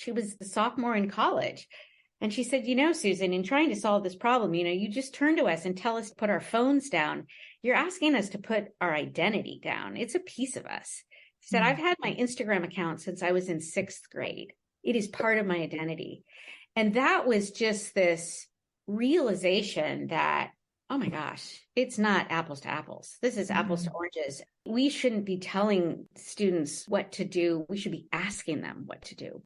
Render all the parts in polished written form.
She was a sophomore in college. And she said, Susan, in trying to solve this problem, you just turn to us and tell us to put our phones down. You're asking us to put our identity down. It's a piece of us. She said, I've had my Instagram account since I was in 6th grade. It is part of my identity. And that was just this realization that, oh my gosh, it's not apples to apples. This is apples to oranges. We shouldn't be telling students what to do. We should be asking them what to do.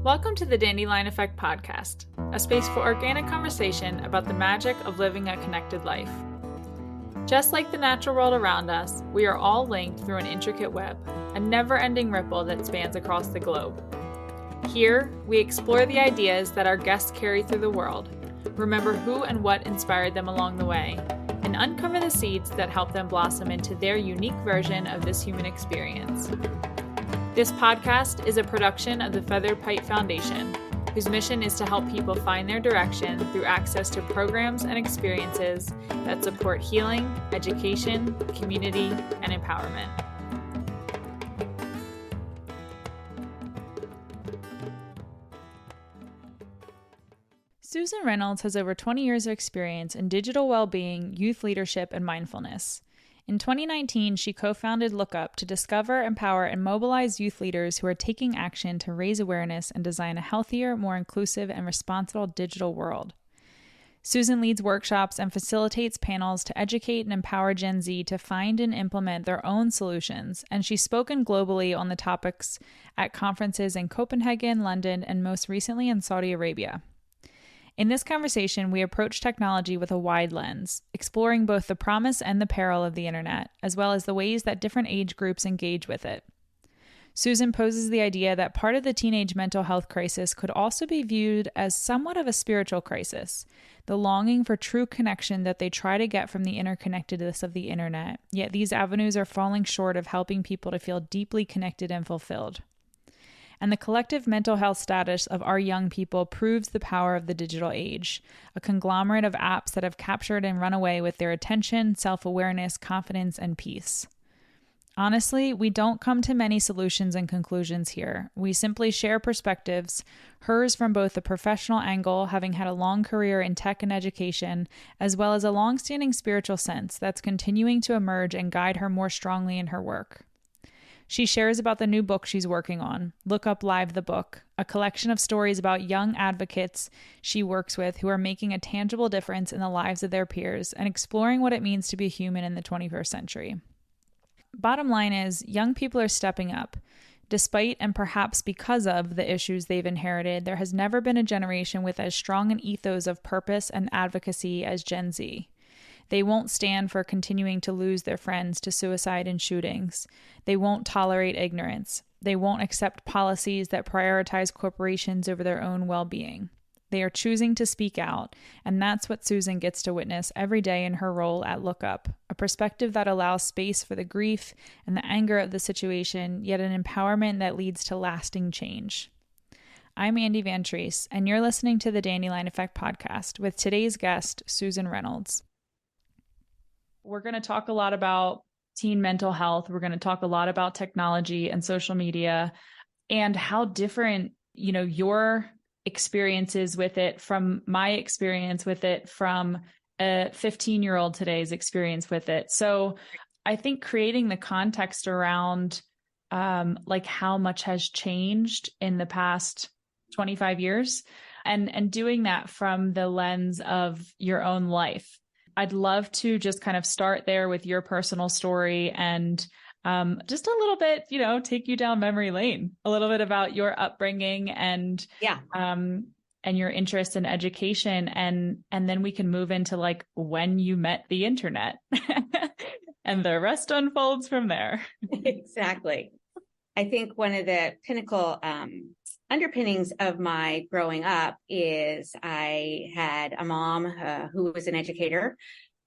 Welcome to the Dandelion Effect podcast, a space for organic conversation about the magic of living a connected life. Just like the natural world around us, we are all linked through an intricate web, a never-ending ripple that spans across the globe. Here, we explore the ideas that our guests carry through the world, remember who and what inspired them along the way, and uncover the seeds that help them blossom into their unique version of this human experience. This podcast is a production of the Feathered Pipe Foundation, whose mission is to help people find their direction through access to programs and experiences that support healing, education, community, and empowerment. Susan Reynolds has over 20 years of experience in digital well-being, youth leadership, and mindfulness. In 2019, she co-founded LookUp to discover, empower, and mobilize youth leaders who are taking action to raise awareness and design a healthier, more inclusive, and responsible digital world. Susan leads workshops and facilitates panels to educate and empower Gen Z to find and implement their own solutions, and she's spoken globally on the topics at conferences in Copenhagen, London, and most recently in Saudi Arabia. In this conversation, we approach technology with a wide lens, exploring both the promise and the peril of the internet, as well as the ways that different age groups engage with it. Susan poses the idea that part of the teenage mental health crisis could also be viewed as somewhat of a spiritual crisis, the longing for true connection that they try to get from the interconnectedness of the internet, yet these avenues are falling short of helping people to feel deeply connected and fulfilled. And the collective mental health status of our young people proves the power of the digital age, a conglomerate of apps that have captured and run away with their attention, self-awareness, confidence, and peace. Honestly, we don't come to many solutions and conclusions here. We simply share perspectives, hers from both the professional angle, having had a long career in tech and education, as well as a long-standing spiritual sense that's continuing to emerge and guide her more strongly in her work. She shares about the new book she's working on, LookUp Live the Book, a collection of stories about young advocates she works with who are making a tangible difference in the lives of their peers and exploring what it means to be human in the 21st century. Bottom line is, young people are stepping up. Despite and perhaps because of the issues they've inherited, there has never been a generation with as strong an ethos of purpose and advocacy as Gen Z. They won't stand for continuing to lose their friends to suicide and shootings. They won't tolerate ignorance. They won't accept policies that prioritize corporations over their own well-being. They are choosing to speak out, and that's what Susan gets to witness every day in her role at LookUp, a perspective that allows space for the grief and the anger of the situation, yet an empowerment that leads to lasting change. I'm Andy Van Treese, and you're listening to the Dandelion Effect podcast with today's guest, Susan Reynolds. We're going to talk a lot about teen mental health. We're going to talk a lot about technology and social media and how different, your experiences with it from my experience with it, from a 15-year-old today's experience with it. So I think creating the context around how much has changed in the past 25 years and doing that from the lens of your own life. I'd love to just kind of start there with your personal story and just a little bit, take you down memory lane, a little bit about your upbringing and your interest in education. And then we can move into when you met the internet and the rest unfolds from there. Exactly. I think one of the pinnacle underpinnings of my growing up is I had a mom who was an educator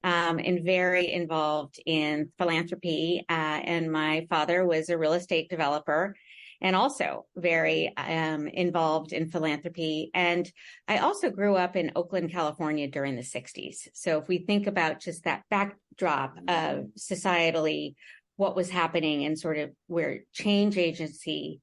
and very involved in philanthropy. And my father was a real estate developer. and also very involved in philanthropy. And I also grew up in Oakland, California during the 60s. So if we think about just that backdrop of societally what was happening and sort of where change agency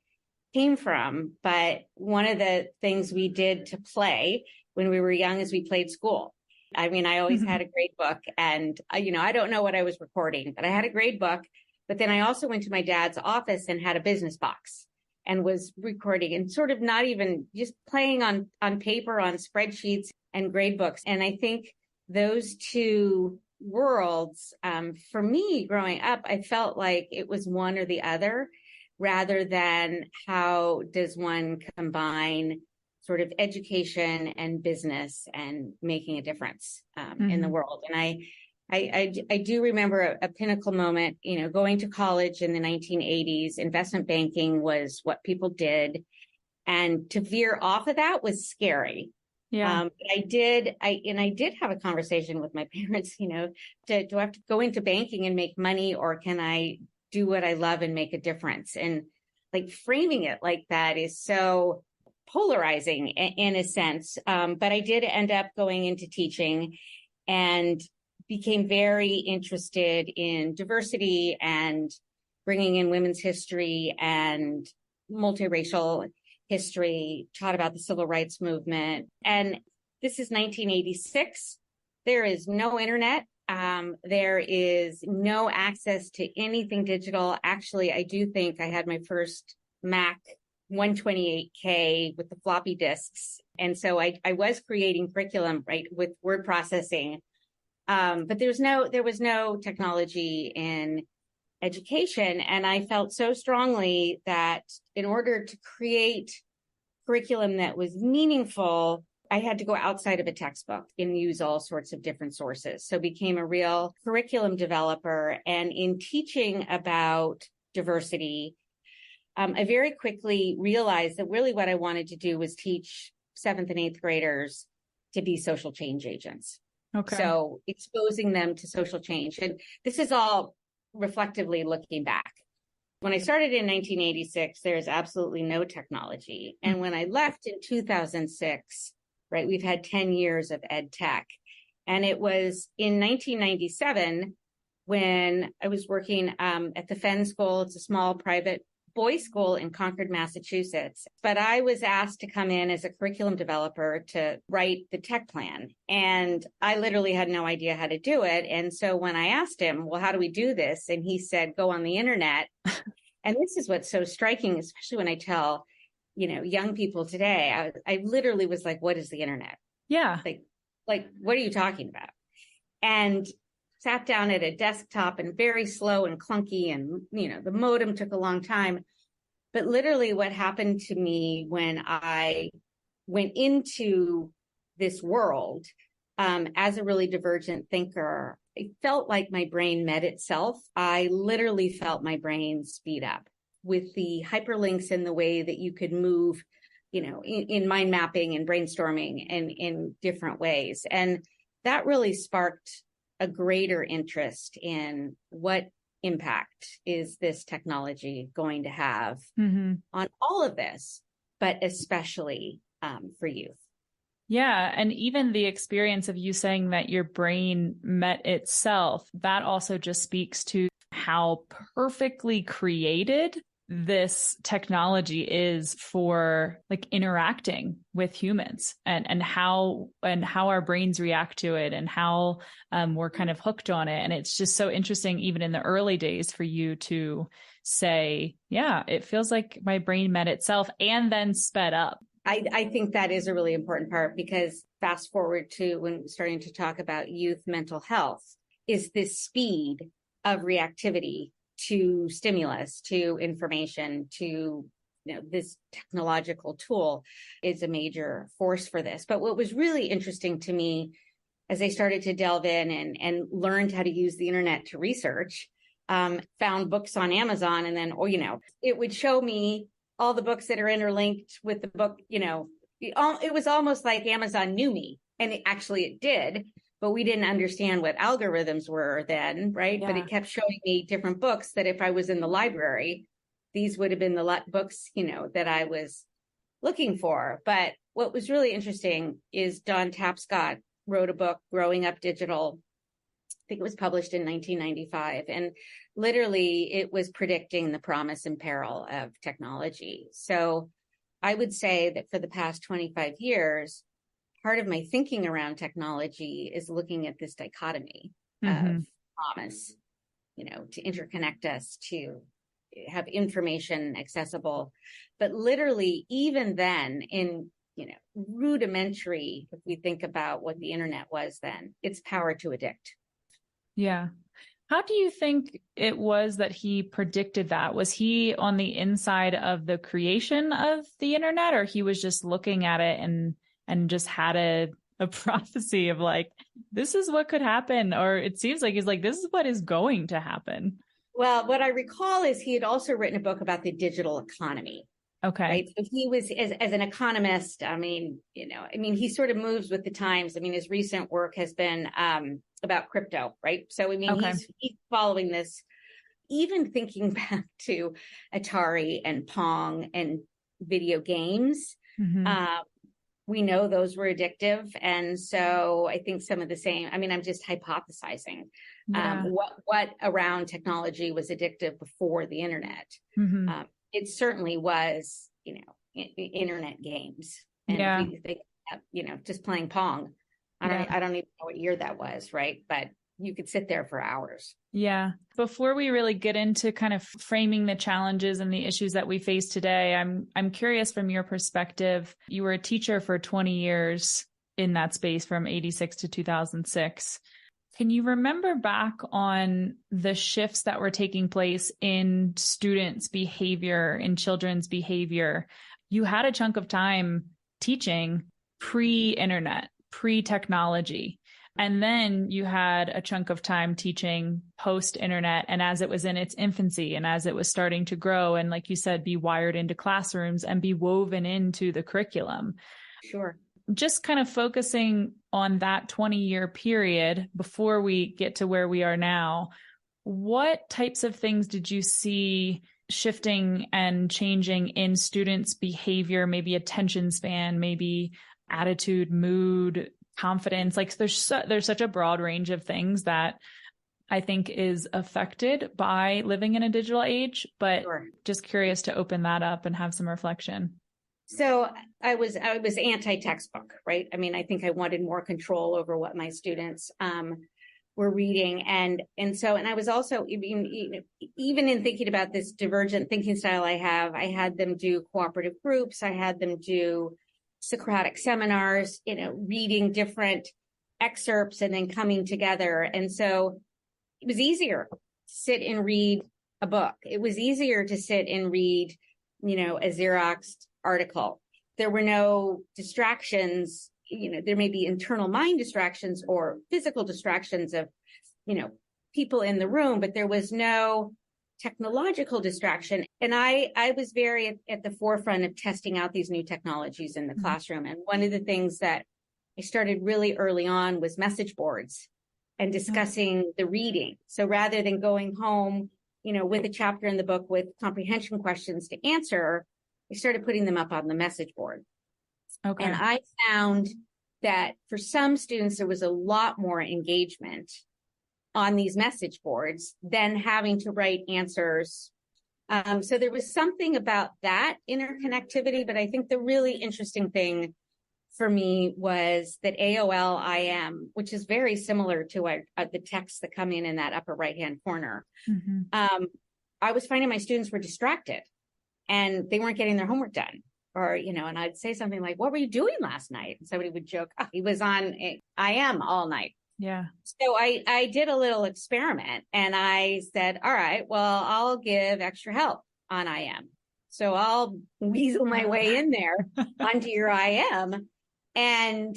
came from. But one of the things we did to play when we were young is we played school. I mean, I always had a grade book, and, I don't know what I was recording, but I had a grade book. But then I also went to my dad's office and had a business box and was recording and sort of not even just playing on paper, on spreadsheets and grade books. And I think those two worlds, for me growing up, I felt like it was one or the other, rather than how does one combine sort of education and business and making a difference in the world. And I do remember a pinnacle moment, going to college in the 1980s. Investment banking was what people did. And to veer off of that was scary. Yeah. But I did have a conversation with my parents, do I have to go into banking and make money, or can I do what I love and make a difference? And like framing it like that is so polarizing in a sense. But I did end up going into teaching and became very interested in diversity and bringing in women's history and multiracial history, taught about the civil rights movement. And this is 1986. There is no internet. There is no access to anything digital. Actually, I do think I had my first Mac 128K with the floppy disks. And so I was creating curriculum, right, with word processing. But there was no technology in education. And I felt so strongly that in order to create curriculum that was meaningful, I had to go outside of a textbook and use all sorts of different sources. So became a real curriculum developer. And in teaching about diversity, I very quickly realized that really what I wanted to do was teach 7th and 8th graders to be social change agents. Okay. So exposing them to social change. And this is all reflectively looking back. When I started in 1986, there's absolutely no technology. And when I left in 2006, right, we've had 10 years of ed tech. And it was in 1997 when I was working at the Fenn School. It's a small private boys' school in Concord, Massachusetts. But I was asked to come in as a curriculum developer to write the tech plan. And I literally had no idea how to do it. And so when I asked him, well, how do we do this? And he said, go on the internet. And this is what's so striking, especially when I tell, young people today, I literally was like, what is the internet? Yeah. Like, what are you talking about? And sat down at a desktop and very slow and clunky. And, the modem took a long time. But literally what happened to me when I went into this world as a really divergent thinker, it felt like my brain met itself. I literally felt my brain speed up with the hyperlinks and the way that you could move, in mind mapping and brainstorming and in different ways. And that really sparked a greater interest in what impact is this technology going to have on all of this, but especially for youth. Yeah. And even the experience of you saying that your brain met itself, that also just speaks to how perfectly created this technology is for like interacting with humans and how our brains react to it and how we're kind of hooked on it. And it's just so interesting, even in the early days, for you to say, yeah, it feels like my brain met itself and then sped up. I think that is a really important part, because fast forward to when starting to talk about youth mental health, is this speed of reactivity to stimulus, to information, to this technological tool is a major force for this. But what was really interesting to me as I started to delve in and learned how to use the internet to research, found books on Amazon, and then, it would show me all the books that are interlinked with the book. It was almost like Amazon knew me, and it did. But we didn't understand what algorithms were then, right? Yeah. But it kept showing me different books that if I was in the library, these would have been the books, that I was looking for. But what was really interesting is Don Tapscott wrote a book, Growing Up Digital. I think it was published in 1995. And literally it was predicting the promise and peril of technology. So I would say that for the past 25 years, part of my thinking around technology is looking at this dichotomy of promise, to interconnect us, to have information accessible. But literally, even then, in rudimentary, if we think about what the internet was then, its power to addict. Yeah. How do you think it was that he predicted that? Was he on the inside of the creation of the internet, or he was just looking at it and just had a prophecy of like, this is what could happen? Or it seems like he's like, this is what is going to happen. Well, what I recall is he had also written a book about the digital economy. Okay. Right. So he was, as an economist, he sort of moves with the times. His recent work has been about crypto, right? So, he's following this, even thinking back to Atari and Pong and video games. We know those were addictive. And so I think some of the same, I'm just hypothesizing what around technology was addictive before the internet. It certainly was, internet games. And just playing Pong. I don't even know what year that was, right? But you could sit there for hours. Yeah. Before we really get into kind of framing the challenges and the issues that we face today, I'm curious from your perspective. You were a teacher for 20 years in that space from 86 to 2006. Can you remember back on the shifts that were taking place in students' behavior, in children's behavior? You had a chunk of time teaching pre-internet, pre-technology. And then you had a chunk of time teaching post-internet, and as it was in its infancy and as it was starting to grow and, like you said, be wired into classrooms and be woven into the curriculum. Sure. Just kind of focusing on that 20-year period before we get to where we are now, what types of things did you see shifting and changing in students' behavior, maybe attention span, maybe attitude, mood, confidence? Like there's such a broad range of things that I think is affected by living in a digital age, but just curious to open that up and have some reflection. So I was anti-textbook, right? I think I wanted more control over what my students were reading. And I was also, even in thinking about this divergent thinking style I had them do cooperative groups. I had them do Socratic seminars, reading different excerpts and then coming together. And so it was easier to sit and read a book. It was easier to sit and read, a Xeroxed article. There were no distractions. There may be internal mind distractions or physical distractions of, people in the room, but there was no technological distraction. And I was very at the forefront of testing out these new technologies in the classroom. And one of the things that I started really early on was message boards and discussing the reading. So rather than going home, with a chapter in the book with comprehension questions to answer, I started putting them up on the message board. Okay. And I found that for some students, there was a lot more engagement on these message boards than having to write answers. So there was something about that interconnectivity, but I think the really interesting thing for me was that AOL IM, which is very similar to the texts that come in that upper right-hand corner. I was finding my students were distracted and they weren't getting their homework done. Or, and I'd say something like, what were you doing last night? And somebody would joke, he was on IM all night. Yeah. So I did a little experiment and I said, all right, well, I'll give extra help on IM. So I'll weasel my way in there onto your IM. And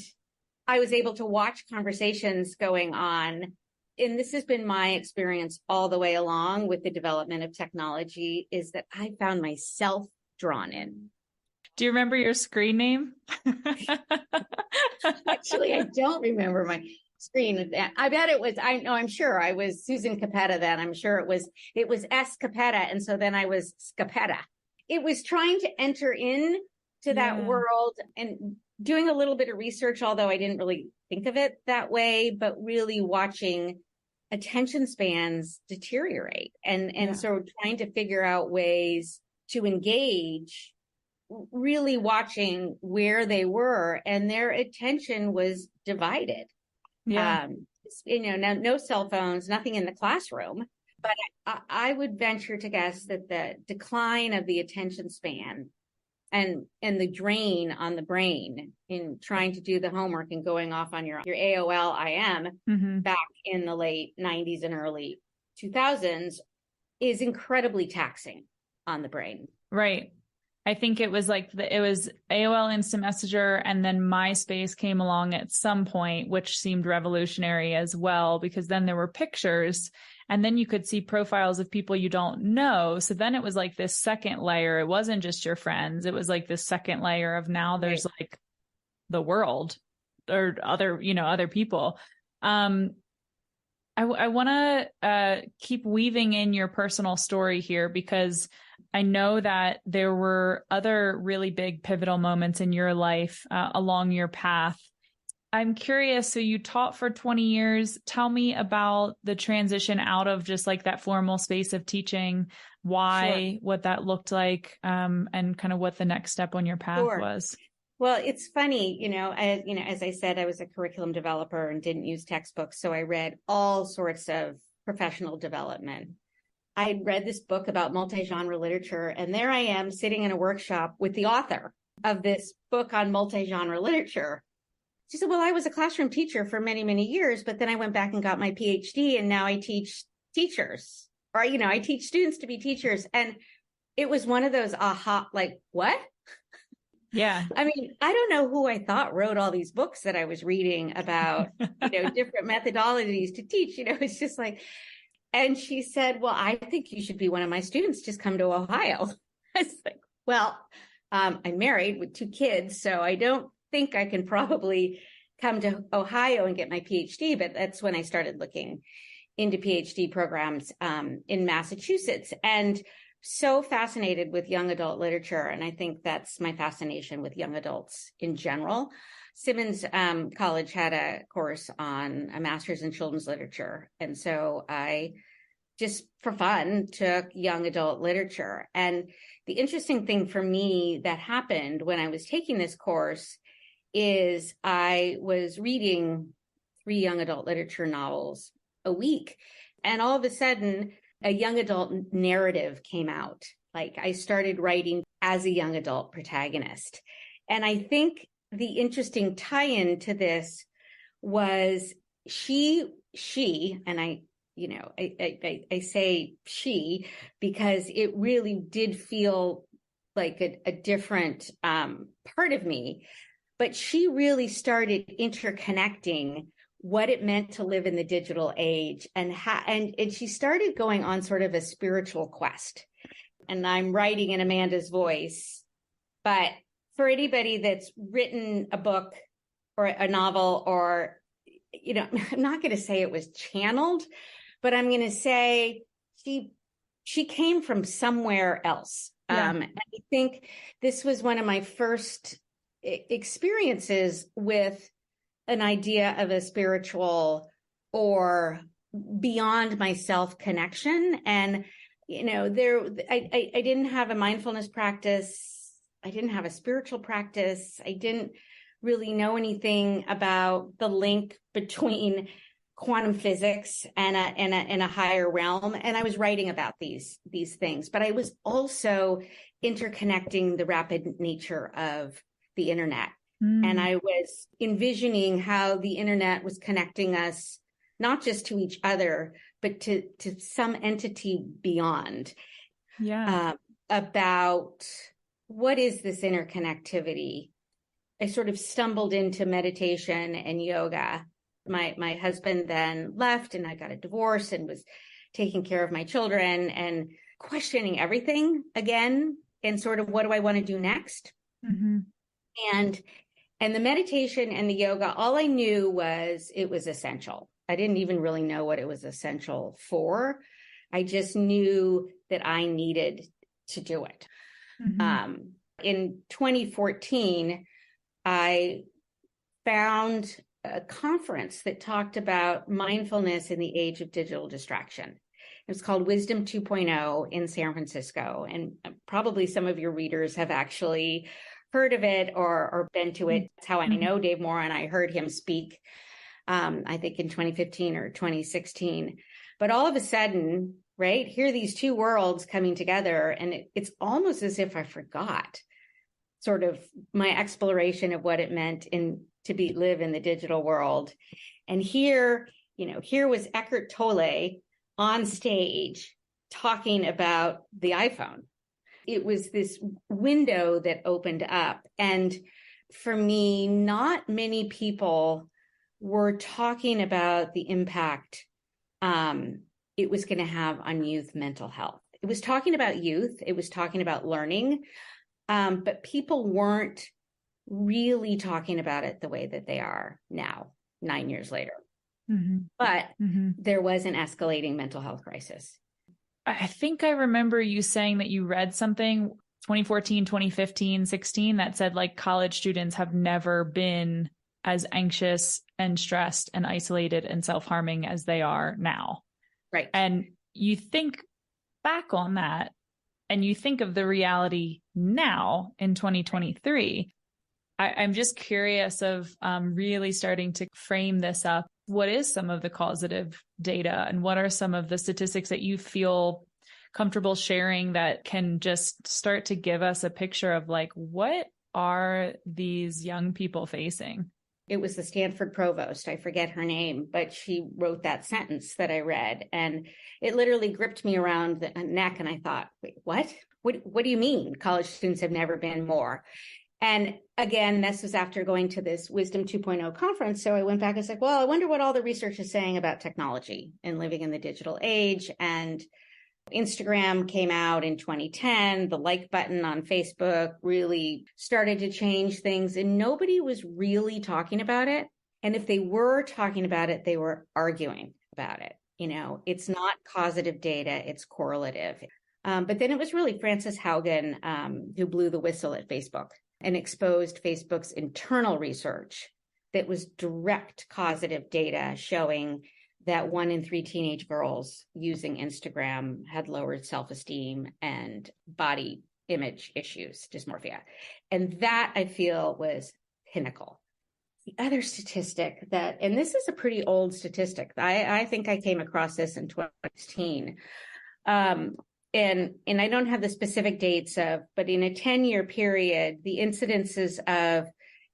I was able to watch conversations going on. And this has been my experience all the way along with the development of technology, is that I found myself drawn in. Do you remember your screen name? Actually, I don't remember screen. I bet it was, I know, I'm sure I was Susan Capetta then. I'm sure it was S Capetta. And so then I was Scapetta. It was trying to enter in to that world and doing a little bit of research, although I didn't really think of it that way, but really watching attention spans deteriorate and so trying to figure out ways to engage, really watching where they were, and their attention was divided. No cell phones, nothing in the classroom, but I would venture to guess that the decline of the attention span and the drain on the brain in trying to do the homework and going off on your AOL IM back in the late 90s and early 2000s is incredibly taxing on the brain. Right. I think it was it was AOL Instant Messenger, and then MySpace came along at some point, which seemed revolutionary as well, because then there were pictures and then you could see profiles of people you don't know. So then it was like this second layer. It wasn't just your friends. It was like this second layer of now there's like the world or other people. I want to keep weaving in your personal story here, because I know that there were other really big pivotal moments in your life along your path. I'm curious. So you taught for 20 years. Tell me about the transition out of just like that formal space of teaching, why, what that looked like, and kind of what the next step on your path was. Well, it's funny, as I said, I was a curriculum developer and didn't use textbooks. So I read all sorts of professional development. I read this book about multi-genre literature, and there I am sitting in a workshop with the author of this book on multi-genre literature. She said, well, I was a classroom teacher for many, many years, but then I went back and got my PhD, and now I teach teachers, or, I teach students to be teachers. And it was one of those aha, like, what? Yeah. I mean, I don't know who I thought wrote all these books that I was reading about, different methodologies to teach, it's just like, and she said, well, I think you should be one of my students. Just come to Ohio. I was like, well, I'm married with 2 kids, so I don't think I can probably come to Ohio and get my PhD. But that's when I started looking into PhD programs in Massachusetts, and so fascinated with young adult literature. And I think that's my fascination with young adults in general. Simmons College had a course on a master's in children's literature. And so I just for fun took young adult literature. And the interesting thing for me that happened when I was taking this course is I was reading 3 young adult literature novels a week. And all of a sudden, a young adult narrative came out. Like I started writing as a young adult protagonist. And I think the interesting tie-in to this was she, and I say she because it really did feel like a different part of me, but she really started interconnecting what it meant to live in the digital age, and she started going on sort of a spiritual quest. And I'm writing in Amanda's voice, but for anybody that's written a book or a novel, or, I'm not going to say it was channeled, but I'm going to say she came from somewhere else. And I think this was one of my first experiences with an idea of a spiritual or beyond myself connection. And, I didn't have a mindfulness practice. I didn't have a spiritual practice. I didn't really know anything about the link between quantum physics and a higher realm. And I was writing about these things, but I was also interconnecting the rapid nature of the internet. And I was envisioning how the internet was connecting us, not just to each other, but to some entity beyond. About what is this interconnectivity? I sort of stumbled into meditation and yoga. My husband then left, and I got a divorce and was taking care of my children and questioning everything again, and sort of what do I want to do next? And And the meditation and the yoga, all I knew was it was essential. I didn't even really know what it was essential for. I just knew that I needed to do it. In 2014, I found a conference that talked about mindfulness in the age of digital distraction. It was called Wisdom 2.0 in San Francisco. And probably some of your readers have actually heard of it or been to it. That's how I know Dave Moran. I heard him speak, I think in 2015 or 2016. But all of a sudden, right, here are these two worlds coming together. And it's almost as if I forgot sort of my exploration of what it meant to live in the digital world. And here was Eckhart Tolle on stage talking about the iPhone. It was this window that opened up. And for me, not many people were talking about the impact it was going to have on youth mental health. It was talking about youth. It was talking about learning. But people weren't really talking about it the way that they are now, 9 years later. But there was an escalating mental health crisis. I think I remember you saying that you read something 2014, 2015, 16 that said like college students have never been as anxious and stressed and isolated and self-harming as they are now. Right. And you think back on that and you think of the reality now in 2023. I'm just curious of really starting to frame this up. What is some of the causative data and what are some of the statistics that you feel comfortable sharing that can just start to give us a picture of like, what are these young people facing? It was the Stanford provost. I forget her name, but she wrote that sentence that I read and it literally gripped me around the neck. And I thought, wait, what? What do you mean? College students have never been more. And again, this was after going to this Wisdom 2.0 conference. So I went back and said, well, I wonder what all the research is saying about technology and living in the digital age. And Instagram came out in 2010. The like button on Facebook really started to change things and nobody was really talking about it. And if they were talking about it, they were arguing about it. It's not causative data, it's correlative. But then it was really Frances Haugen who blew the whistle at Facebook and exposed Facebook's internal research that was direct causative data showing that 1 in 3 teenage girls using Instagram had lowered self-esteem and body image issues, dysmorphia. And that I feel was pinnacle. The other statistic and this is a pretty old statistic. I think I came across this in 2016. And I don't have the specific dates but in a 10-year period, the incidences of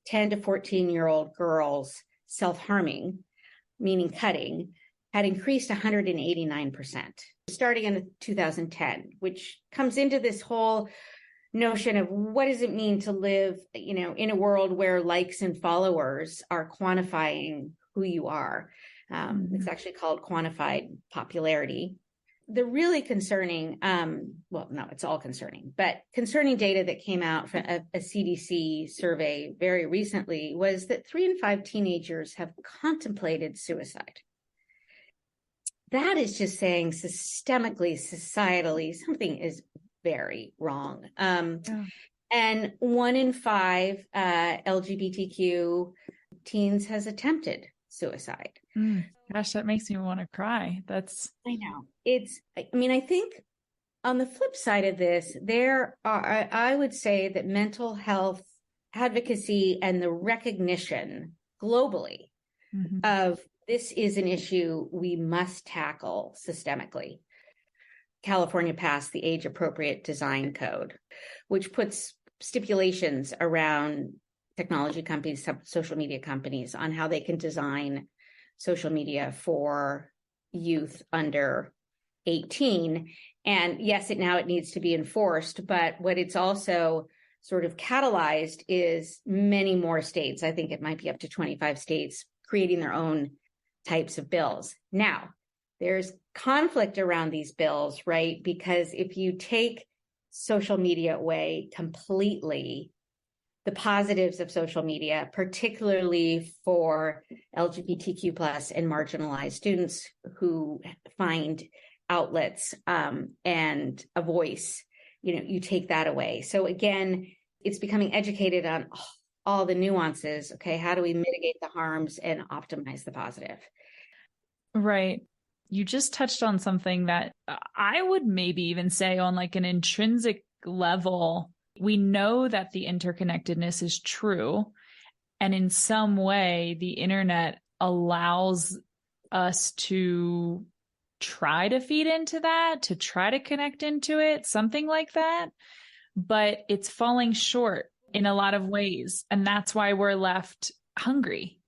10 to 14-year-old girls self-harming, meaning cutting, had increased 189%, starting in 2010, which comes into this whole notion of what does it mean to live, in a world where likes and followers are quantifying who you are. It's actually called quantified popularity. The really concerning, it's all concerning, but concerning data that came out from a CDC survey very recently was that 3 in 5 teenagers have contemplated suicide. That is just saying systemically, societally, something is very wrong. And 1 in 5 LGBTQ teens has attempted suicide. Gosh, that makes me want to cry. I know. I think on the flip side of this, I would say that mental health advocacy and the recognition globally of this is an issue we must tackle systemically. California passed the age-appropriate design code, which puts stipulations around technology companies, social media companies on how they can design social media for youth under 18. And yes, it needs to be enforced, but what it's also sort of catalyzed is many more states. I think it might be up to 25 states creating their own types of bills. Now, there's conflict around these bills, right? Because if you take social media away completely, the positives of social media, particularly for LGBTQ plus and marginalized students who find outlets and a voice, you take that away. So again, it's becoming educated on all the nuances. Okay, how do we mitigate the harms and optimize the positive? Right. You just touched on something that I would maybe even say on like an intrinsic level, we know that the interconnectedness is true. And in some way, the internet allows us to try to feed into that, to try to connect into it, something like that. But it's falling short in a lot of ways. And that's why we're left hungry.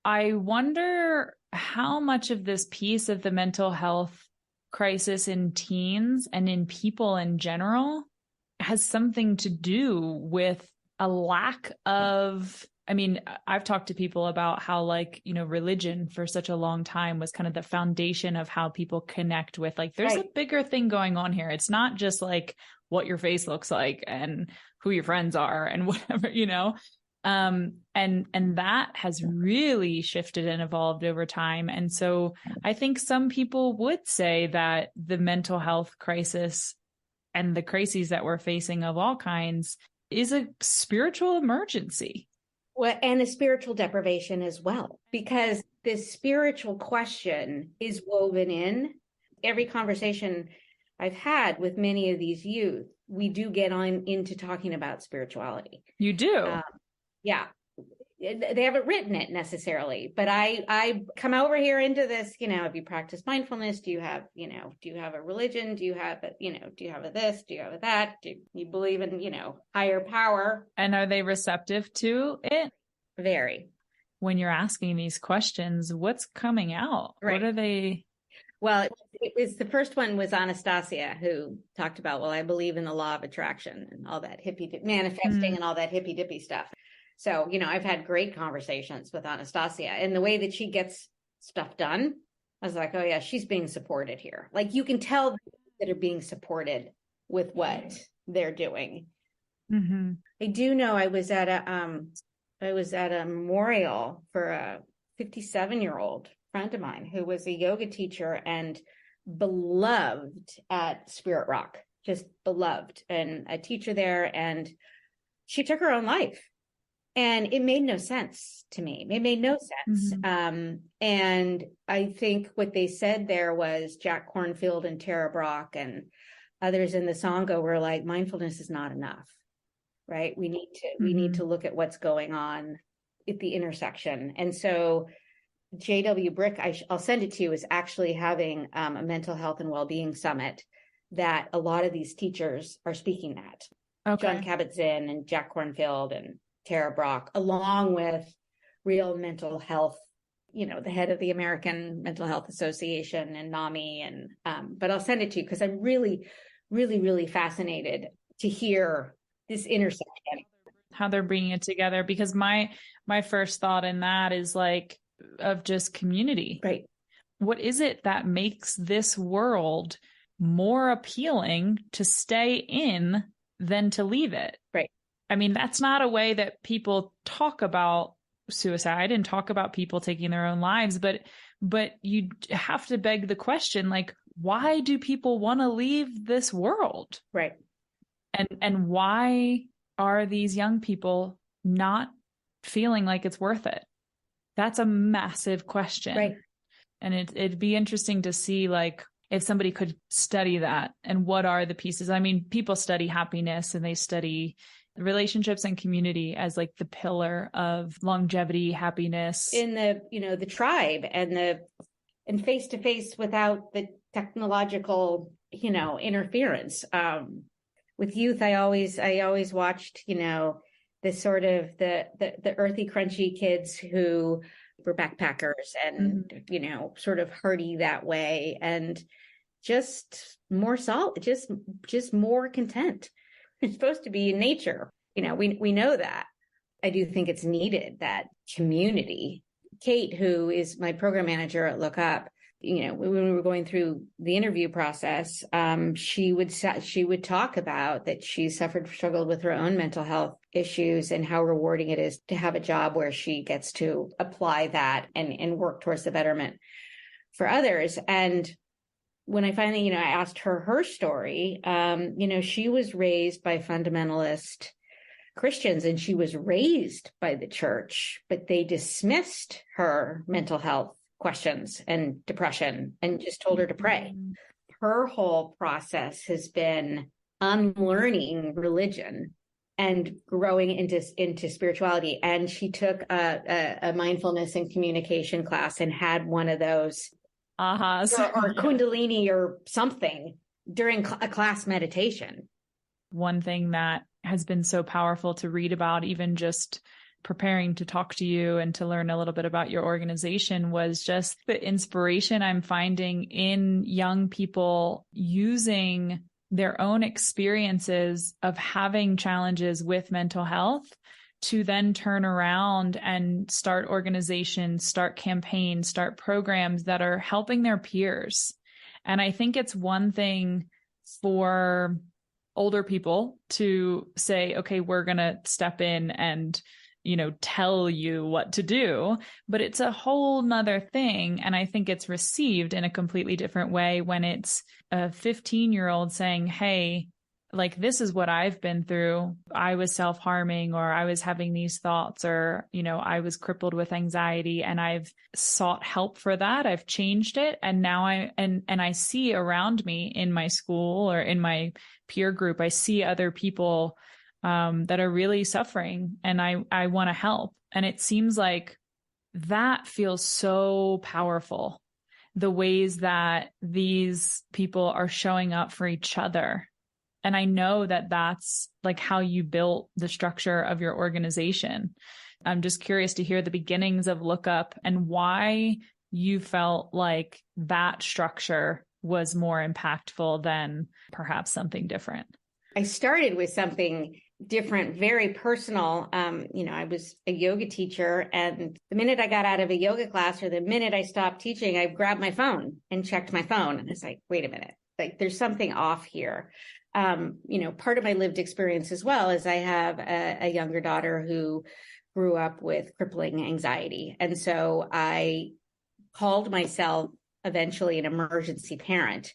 I wonder how much of this piece of the mental health crisis in teens and in people in general has something to do with a lack of, I mean, I've talked to people about how religion for such a long time was kind of the foundation of how people connect with, like, there's a bigger thing going on here. It's not just like what your face looks like and who your friends are and whatever, and that has really shifted and evolved over time. And so I think some people would say that the mental health crisis and the crises that we're facing of all kinds is a spiritual emergency. Well, and a spiritual deprivation as well, because this spiritual question is woven in every conversation I've had with many of these youth. We do get on into talking about spirituality. You do? Yeah. They haven't written it necessarily, but I come over here into this, have you practiced mindfulness? Do you have a religion? Do you have a this? Do you have a that? Do you believe in, higher power? And are they receptive to it? Very. When you're asking these questions, what's coming out? Right. What are they? Well, it was the first one was Anastasia, who talked about, I believe in the law of attraction and all that manifesting and all that hippy dippy stuff. So, I've had great conversations with Anastasia, and the way that she gets stuff done, I was like, oh yeah, she's being supported here. Like, you can tell that are being supported with what they're doing. Mm-hmm. I do know I was at a memorial for a 57-year-old friend of mine who was a yoga teacher and beloved at Spirit Rock, just beloved, and a teacher there. And she took her own life. And it made no sense to me. It made no sense. Mm-hmm. And I think what they said there was Jack Kornfield and Tara Brach and others in the Sangha were like, mindfulness is not enough, right? We need to look at what's going on at the intersection. And so J.W. Brick, I'll send it to you, is actually having a mental health and wellbeing summit that a lot of these teachers are speaking at. Okay. John Kabat-Zinn and Jack Kornfield and Tara Brach, along with real mental health, the head of the American Mental Health Association and NAMI. And but I'll send it to you because I'm really, really, really fascinated to hear this intersection. How they're bringing it together, because my first thought in that is like of just community. Right. What is it that makes this world more appealing to stay in than to leave it? Right. I mean, that's not a way that people talk about suicide and talk about people taking their own lives, but you have to beg the question, like, why do people want to leave this world? Right. And why are these young people not feeling like it's worth it? That's a massive question. Right. And it'd be interesting to see, like, if somebody could study that and what are the pieces. I mean, people study happiness and they study relationships and community as like the pillar of longevity, happiness in the tribe and face to face without the technological, interference. With youth, I always watched, this sort of the earthy, crunchy kids who were backpackers and, sort of hardy that way, and just more solid, just more content. It's supposed to be in nature. We know that. I do think it's needed, that community. Kate, who is my program manager at LookUp, when we were going through the interview process, she would talk about that she struggled with her own mental health issues and how rewarding it is to have a job where she gets to apply that and work towards the betterment for others. And when I finally, I asked her story, she was raised by fundamentalist Christians and she was raised by the church, but they dismissed her mental health questions and depression and just told her to pray. Her whole process has been unlearning religion and growing into spirituality. And she took a mindfulness and communication class and had one of those ahas or Kundalini or something during a class meditation. One thing that has been so powerful to read about, even just preparing to talk to you and to learn a little bit about your organization, was just the inspiration I'm finding in young people using their own experiences of having challenges with mental health to then turn around and start organizations, start campaigns, start programs that are helping their peers. And I think it's one thing for older people to say, okay, we're going to step in and, tell you what to do, but it's a whole nother thing. And I think it's received in a completely different way when it's a 15-year-old saying, hey, like, this is what I've been through. I was self-harming, or I was having these thoughts, or, I was crippled with anxiety and I've sought help for that. I've changed it. And now I see around me in my school or in my peer group, I see other people that are really suffering, and I want to help. And it seems like that feels so powerful, the ways that these people are showing up for each other. And I know that that's like how you built the structure of your organization. I'm just curious to hear the beginnings of LookUp and why you felt like that structure was more impactful than perhaps something different. I started with something different, very personal. I was a yoga teacher, and the minute I got out of a yoga class or the minute I stopped teaching, I grabbed my phone and checked my phone. And it's like, wait a minute, like there's something off here. Part of my lived experience as well is I have a younger daughter who grew up with crippling anxiety. And so I called myself eventually an emergency parent.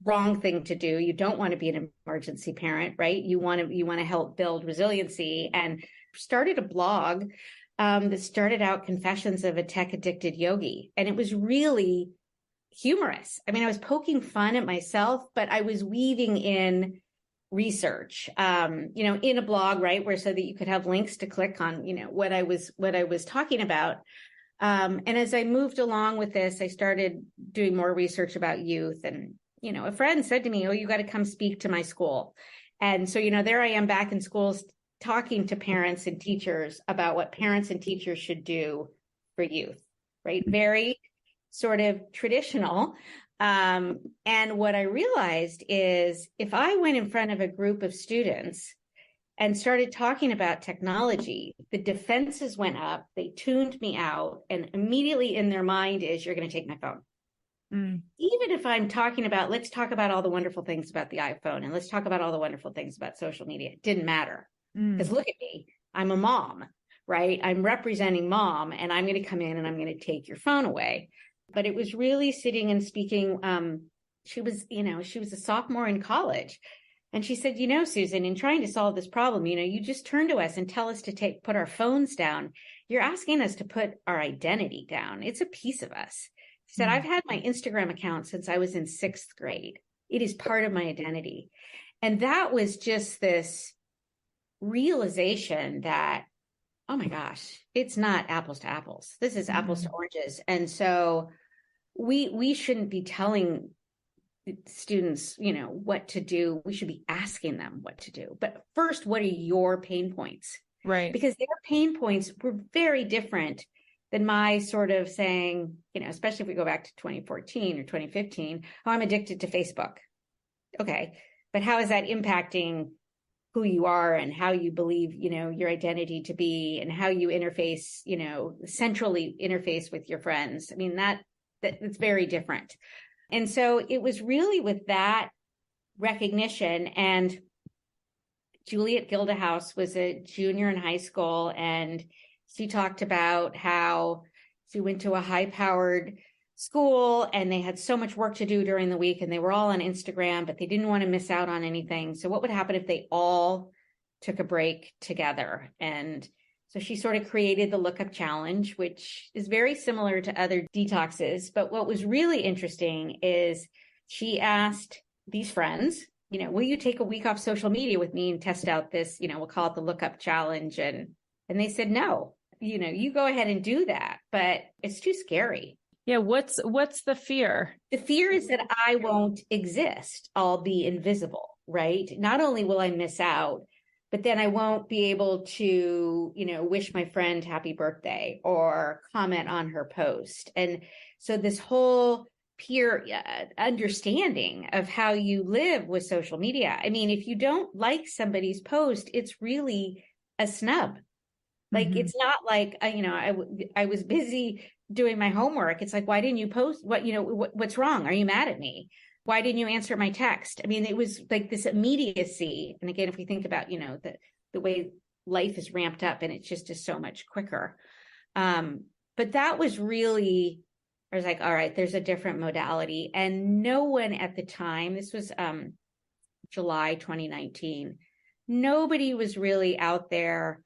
Wrong thing to do. You don't want to be an emergency parent, right? You want to help build resiliency, and started a blog that started out Confessions of a Tech Addicted Yogi. And it was really humorous. I mean, I was poking fun at myself, but I was weaving in research, in a blog, right? Where so that you could have links to click on, what I was talking about. And as I moved along with this, I started doing more research about youth, and, a friend said to me, oh, you got to come speak to my school. And so, there I am back in schools talking to parents and teachers about what parents and teachers should do for youth, right? Very sort of traditional. And what I realized is if I went in front of a group of students and started talking about technology, the defenses went up, they tuned me out, and immediately in their mind is, you're going to take my phone. Even if I'm talking about, let's talk about all the wonderful things about the iPhone, and let's talk about all the wonderful things about social media. It didn't matter. Because look at me, I'm a mom, right? I'm representing mom, and I'm going to come in and I'm going to take your phone away. But it was really sitting and speaking. She was a sophomore in college. And she said, Susan, in trying to solve this problem, you just turn to us and tell us to put our phones down. You're asking us to put our identity down. It's a piece of us. She said, I've had my Instagram account since I was in 6th grade. It is part of my identity. And that was just this realization that, oh my gosh, it's not apples to apples. This is apples to oranges. And so we shouldn't be telling students, what to do. We should be asking them what to do. But first, what are your pain points? Right. Because their pain points were very different than my sort of saying, especially if we go back to 2014 or 2015, oh, I'm addicted to Facebook. Okay. But how is that impacting who you are and how you believe, your identity to be, and how you interface, centrally interface with your friends? I mean, that It's very different. And so it was really with that recognition. And Juliet Gildehouse was a junior in high school, and she talked about how she went to a high-powered school and they had so much work to do during the week, and they were all on Instagram, but they didn't want to miss out on anything. So what would happen if they all took a break together? And so she sort of created the LookUp challenge, which is very similar to other detoxes. But what was really interesting is she asked these friends, will you take a week off social media with me and test out this, we'll call it the LookUp challenge. And they said, no, you go ahead and do that, but it's too scary. Yeah. What's the fear? The fear is that I won't exist. I'll be invisible, right? Not only will I miss out, but then I won't be able to, wish my friend happy birthday or comment on her post. And so this whole peer understanding of how you live with social media. I mean, if you don't like somebody's post, it's really a snub. Like, it's not like, I was busy doing my homework. It's like, why didn't you post? What's wrong? Are you mad at me? Why didn't you answer my text? I mean, it was like this immediacy. And again, if we think about, the way life is ramped up, and it's just so much quicker. But that was really, I was like, all right, there's a different modality. And no one at the time, this was July 2019, nobody was really out there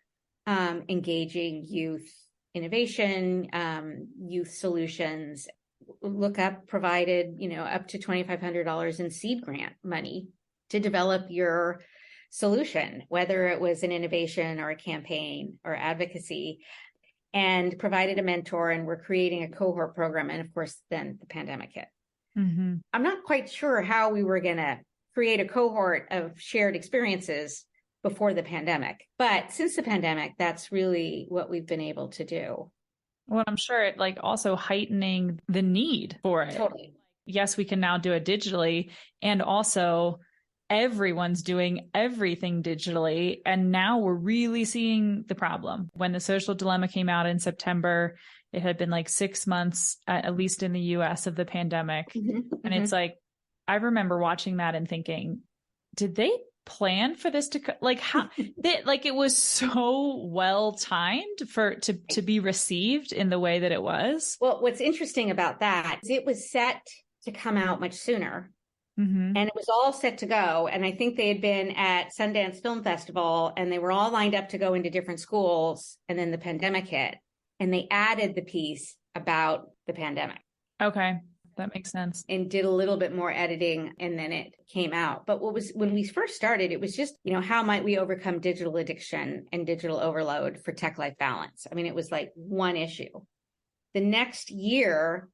engaging youth innovation, youth solutions. LookUp provided, up to $2,500 in seed grant money to develop your solution, whether it was an innovation or a campaign or advocacy, and provided a mentor, and we're creating a cohort program. And of course, then the pandemic hit. Mm-hmm. I'm not quite sure how we were going to create a cohort of shared experiences before the pandemic. But since the pandemic, that's really what we've been able to do. Well, I'm sure it also heightening the need for it. Totally. Yes, we can now do it digitally, and also everyone's doing everything digitally. And now we're really seeing the problem. When the Social Dilemma came out in September, it had been 6 months, at least in the US, of the pandemic. Mm-hmm. And it's I remember watching that and thinking, did they plan for this to how it was so well timed to be received in the way that it was? Well, what's interesting about that is it was set to come out much sooner. Mm-hmm. And it was all set to go. And I think they had been at Sundance Film Festival, and they were all lined up to go into different schools. And then the pandemic hit, and they added the piece about the pandemic. Okay. That makes sense. And did a little bit more editing, and then it came out. But when we first started, it was just, how might we overcome digital addiction and digital overload for tech life balance? I mean, it was like one issue. The next year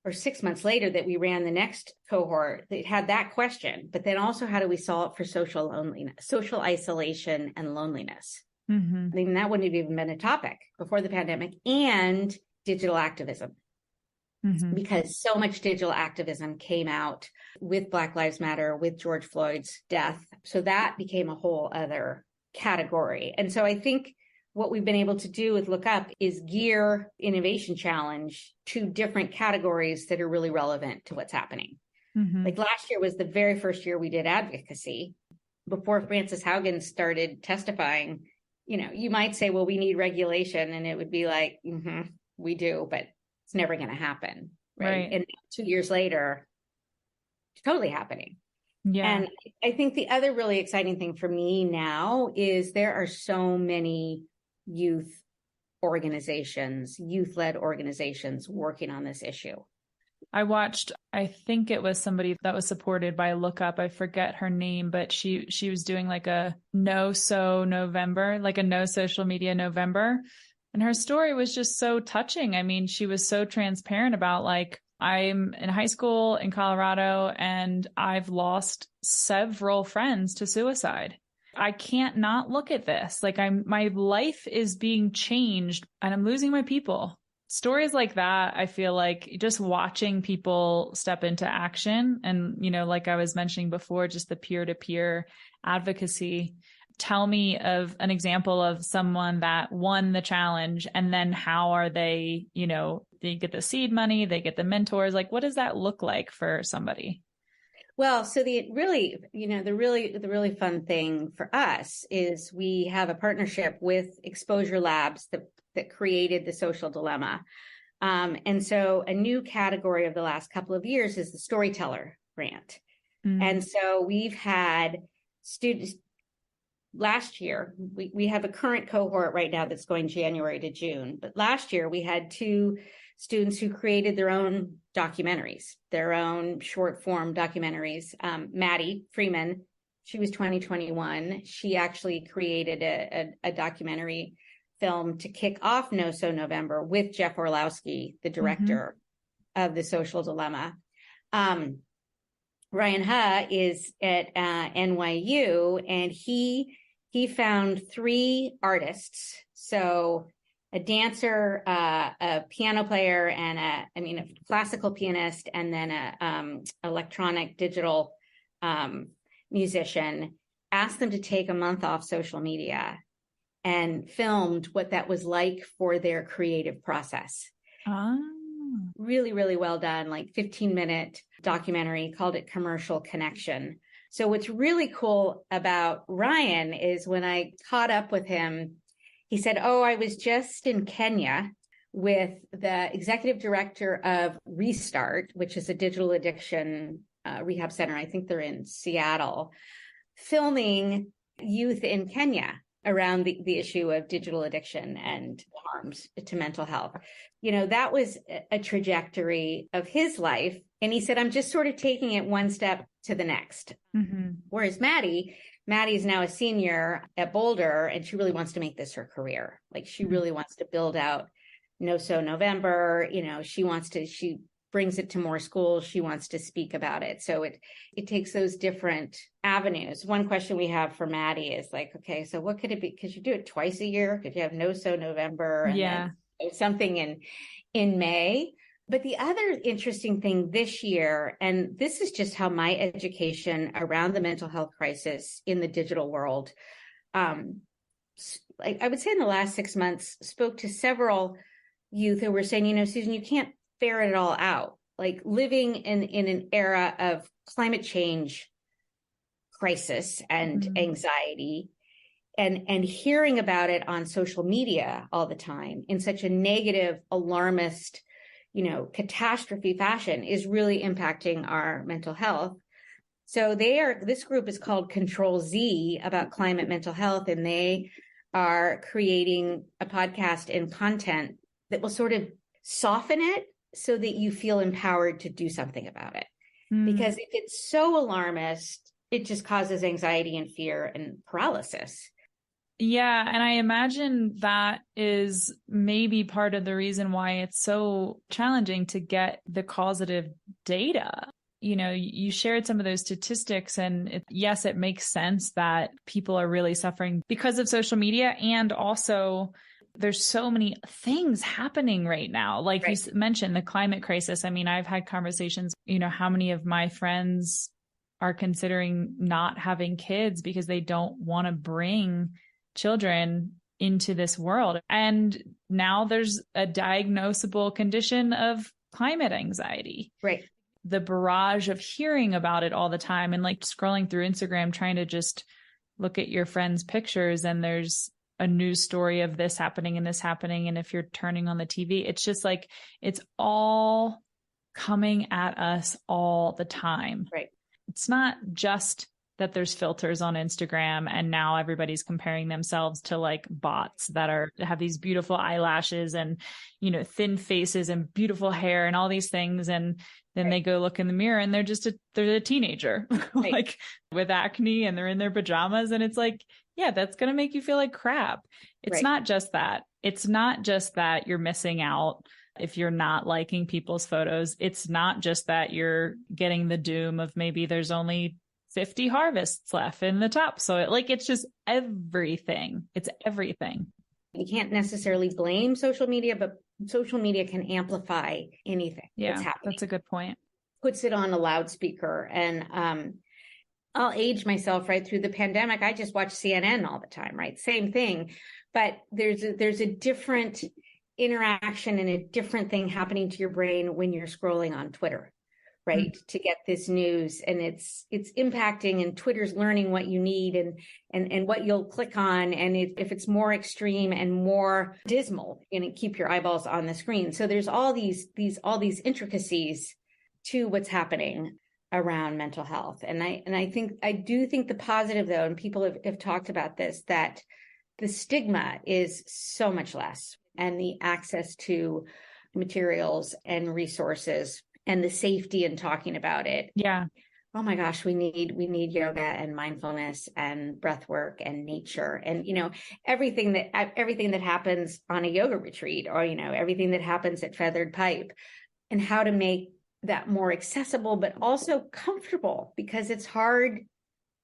or 6 months later that we ran the next cohort, it had that question, but then also how do we solve for social loneliness, social isolation and loneliness? Mm-hmm. I mean, that wouldn't have even been a topic before the pandemic, and digital activism. Mm-hmm. Because so much digital activism came out with Black Lives Matter, with George Floyd's death. So that became a whole other category. And so I think what we've been able to do with LookUp is gear Innovation Challenge to different categories that are really relevant to what's happening. Mm-hmm. Like last year was the very first year we did advocacy. Before Frances Haugen started testifying, you might say, well, we need regulation. And it would be like, we do, but it's never going to happen. Right. And 2 years later, it's totally happening. Yeah. And I think the other really exciting thing for me now is there are so many youth organizations, youth-led organizations working on this issue. I watched, I think it was somebody that was supported by LookUp. I forget her name, but she was doing a no November, a no social media November. And her story was just so touching. I mean, she was so transparent about I'm in high school in Colorado and I've lost several friends to suicide. I can't not look at this. My life is being changed and I'm losing my people. Stories like that, I feel like just watching people step into action and, like I was mentioning before, just the peer-to-peer advocacy. Tell me of an example of someone that won the challenge, and then how are they, They get the seed money, they get the mentors. Like, what does that look like for somebody? Well, so the really fun thing for us is we have a partnership with Exposure Labs that created the social dilemma. And so a new category of the last couple of years is the storyteller grant. And so we've had students last year, we have a current cohort right now that's going January to June. But last year we had 2 students who created their own documentaries, their own short form documentaries. Maddie Freeman, she was 2021. She actually created a documentary film to kick off No So November with Jeff Orlowski, the director of The Social Dilemma. Ryan Ha is at NYU, and he found 3 artists. So a dancer, a piano player, and a classical pianist, and then a electronic digital musician. Asked them to take a month off social media and filmed what that was like for their creative process. Really, really well done, like 15-minute documentary, called it Commercial Connection. So what's really cool about Ryan is when I caught up with him, he said, I was just in Kenya with the executive director of Restart, which is a digital addiction rehab center. I think they're in Seattle, filming youth in Kenya around the issue of digital addiction and harms to mental health. That was a trajectory of his life. And he said, I'm just sort of taking it one step to the next. Whereas Maddie's now a senior at Boulder, and she really wants to make this her career. Like, she really wants to build out No So November. She brings it to more schools. She wants to speak about it. So it takes those different avenues. One question we have for Maddie is like, okay, so what could it be? Could you do it twice a year? Could you have No So November and then something in May? But the other interesting thing this year, and this is just how my education around the mental health crisis in the digital world, like I would say in the last 6 months, spoke to several youth who were saying, Susan, you can't ferret it all out. Like, living in an era of climate change crisis and anxiety, and hearing about it on social media all the time in such a negative, alarmist, catastrophe fashion is really impacting our mental health. So this group is called Control Z, about climate mental health, and they are creating a podcast and content that will sort of soften it so that you feel empowered to do something about it. Because if it's so alarmist, it just causes anxiety and fear and paralysis. Yeah. And I imagine that is maybe part of the reason why it's so challenging to get the causative data. You shared some of those statistics, and yes, it makes sense that people are really suffering because of social media. And also, there's so many things happening right now. Like you mentioned, the climate crisis. I mean, I've had conversations, how many of my friends are considering not having kids because they don't want to bring children into this world. And now there's a diagnosable condition of climate anxiety. Right. The barrage of hearing about it all the time, and like scrolling through Instagram, trying to just look at your friends' pictures, and there's a news story of this happening and this happening. And if you're turning on the TV, it's just like, it's all coming at us all the time. Right. It's not just that there's filters on Instagram and now everybody's comparing themselves to like bots that have these beautiful eyelashes and, thin faces and beautiful hair and all these things. And then they go look in the mirror and they're a teenager like with acne, and they're in their pajamas. And it's like, yeah, that's going to make you feel like crap. It's not just that. It's not just that you're missing out if you're not liking people's photos. It's not just that you're getting the doom of maybe there's only 50 harvests left in the topsoil. Like, it's just everything. It's everything. You can't necessarily blame social media, but social media can amplify anything that's happening. That's a good point. Puts it on a loudspeaker. And I'll age myself right through the pandemic. I just watch CNN all the time, right? Same thing. But there's a different interaction and a different thing happening to your brain when you're scrolling on Twitter, right? To get this news, and it's impacting, and Twitter's learning what you need and what you'll click on. And if it's more extreme and more dismal, keep your eyeballs on the screen. So there's all these intricacies to what's happening around mental health. And I do think the positive, though, and people have talked about this, that the stigma is so much less, and the access to materials and resources and the safety in talking about it. Yeah. Oh my gosh, we need yoga and mindfulness and breath work and nature and, everything that happens on a yoga retreat, or, everything that happens at Feathered Pipe, and how to make that more accessible, but also comfortable, because it's hard